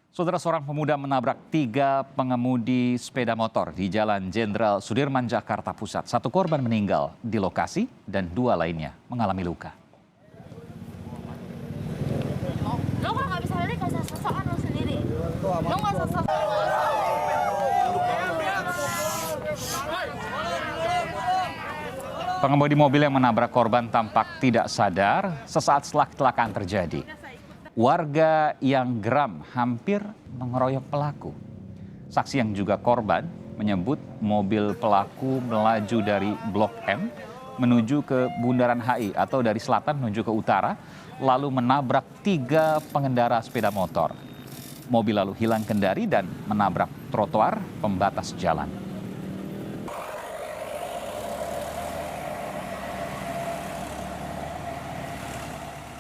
Saudara, seorang pemuda menabrak 3 pengemudi sepeda motor di Jalan Jenderal Sudirman, Jakarta Pusat. 1 korban meninggal di lokasi dan 2 lainnya mengalami luka. Lo kalau nggak bisa lari, nggak usah sosokan lo sendiri. Lo nggak usah sosokan. Pengemudi mobil yang menabrak korban tampak tidak sadar sesaat setelah kecelakaan terjadi. Warga yang geram hampir mengeroyok pelaku. Saksi yang juga korban menyebut mobil pelaku melaju dari Blok M menuju ke Bundaran HI atau dari selatan menuju ke utara, lalu menabrak 3 pengendara sepeda motor. Mobil lalu hilang kendali dan menabrak trotoar pembatas jalan.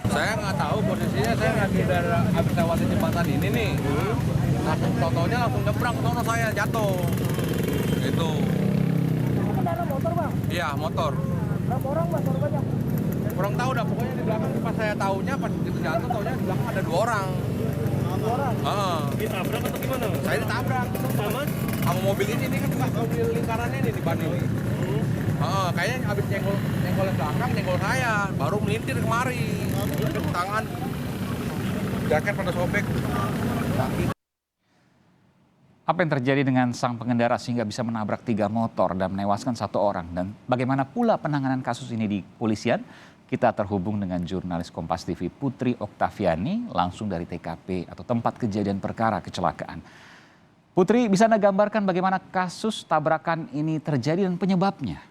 Saya nggak tahu posisinya, saya lagi dari habis lewatin jembatan ini nih. Langsung totonya langsung nyebrang, sono saya jatuh. Itu. Kendaraan motor, Bang? Iya, motor. Berapa orang, Bang, korbannya? Kurang tahu dah, pokoknya di belakang pas saya tahunya pas itu jatuh, tahunya di belakang ada 2 orang. 2 orang? Heeh. Ditabrak atau gimana? Saya ditabrak. Sama mobil ini nih kan mobil lingkarannya nih di ban ini. Kayaknya habis nyenggol belakang, nyenggol saya, baru melintir kemari. Tangan, jaket pada sobek. Kaki. Apa yang terjadi dengan sang pengendara sehingga bisa menabrak 3 motor dan menewaskan 1 orang? Dan bagaimana pula penanganan kasus ini di kepolisian? Kita terhubung dengan jurnalis Kompas TV Putri Oktaviani langsung dari TKP atau tempat kejadian perkara kecelakaan. Putri, bisa Anda gambarkan bagaimana kasus tabrakan ini terjadi dan penyebabnya?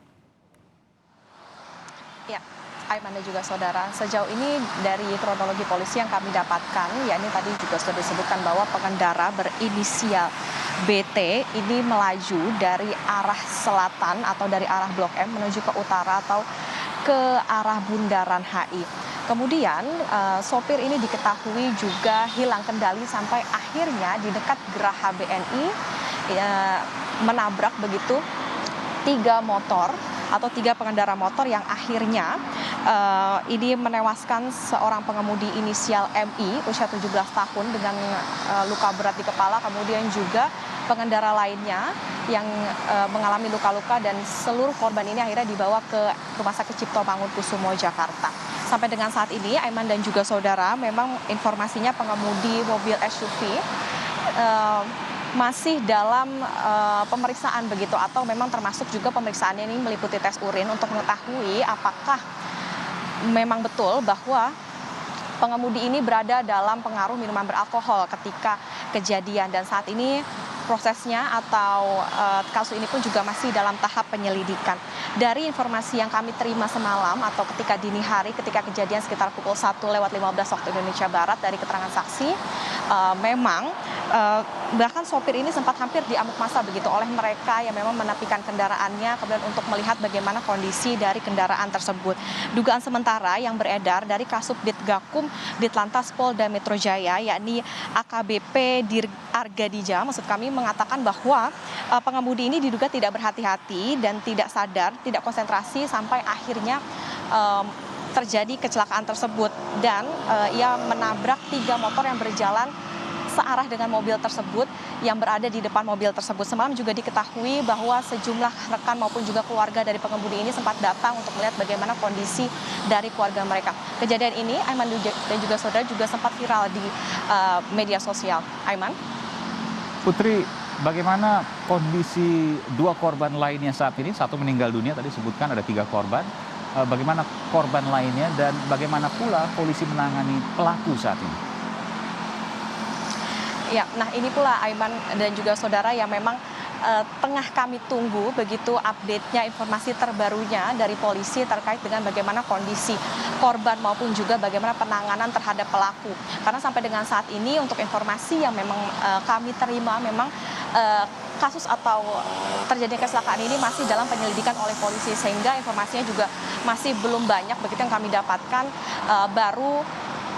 Ya, Aiman dan juga saudara, sejauh ini dari kronologi polisi yang kami dapatkan, yakni tadi juga sudah disebutkan bahwa pengendara berinisial BT ini melaju dari arah selatan atau dari arah Blok M menuju ke utara atau ke arah Bundaran HI. Kemudian sopir ini diketahui juga hilang kendali sampai akhirnya di dekat Geraha BNI menabrak begitu 3 motor atau 3 pengendara motor yang akhirnya ini menewaskan seorang pengemudi inisial MI usia 17 tahun dengan luka berat di kepala, kemudian juga pengendara lainnya yang mengalami luka-luka dan seluruh korban ini akhirnya dibawa ke Rumah Sakit Cipto Mangunkusumo, Jakarta. Sampai dengan saat ini, Aiman dan juga saudara, memang informasinya pengemudi mobil SUV masih dalam pemeriksaan begitu, atau memang termasuk juga pemeriksaannya ini meliputi tes urin untuk mengetahui apakah memang betul bahwa pengemudi ini berada dalam pengaruh minuman beralkohol ketika kejadian, dan saat ini prosesnya atau kasus ini pun juga masih dalam tahap penyelidikan. Dari informasi yang kami terima semalam atau ketika dini hari ketika kejadian sekitar pukul 1:15 waktu Indonesia Barat, dari keterangan saksi memang bahkan sopir ini sempat hampir diamuk massa begitu oleh mereka yang memang menapikan kendaraannya kemudian untuk melihat bagaimana kondisi dari kendaraan tersebut. Dugaan sementara yang beredar dari Kasubdit Gakum Ditlantas Polda Metro Jaya, yakni AKBP Argadija, maksud kami, mengatakan bahwa pengemudi ini diduga tidak berhati-hati dan tidak sadar, tidak konsentrasi sampai akhirnya terjadi kecelakaan tersebut, dan ia menabrak 3 motor yang berjalan searah dengan mobil tersebut yang berada di depan mobil tersebut. Semalam juga diketahui bahwa sejumlah rekan maupun juga keluarga dari pengemudi ini sempat datang untuk melihat bagaimana kondisi dari keluarga mereka. Kejadian ini, Aiman dan juga saudara, juga sempat viral di media sosial. Aiman? Putri, bagaimana kondisi 2 korban lainnya saat ini? 1 meninggal dunia, tadi sebutkan ada 3 korban. Bagaimana korban lainnya dan bagaimana pula polisi menangani pelaku saat ini? Ya, nah ini pula Aiman dan juga saudara yang memang tengah kami tunggu begitu update-nya, informasi terbarunya dari polisi terkait dengan bagaimana kondisi korban maupun juga bagaimana penanganan terhadap pelaku. Karena sampai dengan saat ini untuk informasi yang memang kami terima, memang kasus atau terjadinya kecelakaan ini masih dalam penyelidikan oleh polisi, sehingga informasinya juga masih belum banyak begitu yang kami dapatkan. Baru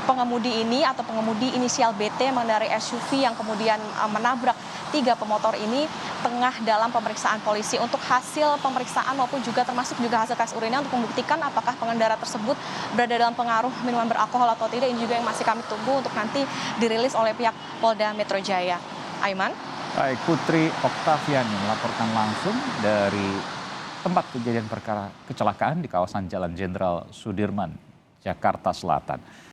pengemudi ini atau pengemudi inisial BT mengendarai SUV yang kemudian menabrak tiga pemotor ini tengah dalam pemeriksaan polisi untuk hasil pemeriksaan maupun juga termasuk juga hasil tes urinnya untuk membuktikan apakah pengendara tersebut berada dalam pengaruh minuman beralkohol atau tidak. Ini juga yang masih kami tunggu untuk nanti dirilis oleh pihak Polda Metro Jaya. Aiman. Baik, Putri Oktaviani melaporkan langsung dari tempat kejadian perkara kecelakaan di kawasan Jalan Jenderal Sudirman, Jakarta Selatan.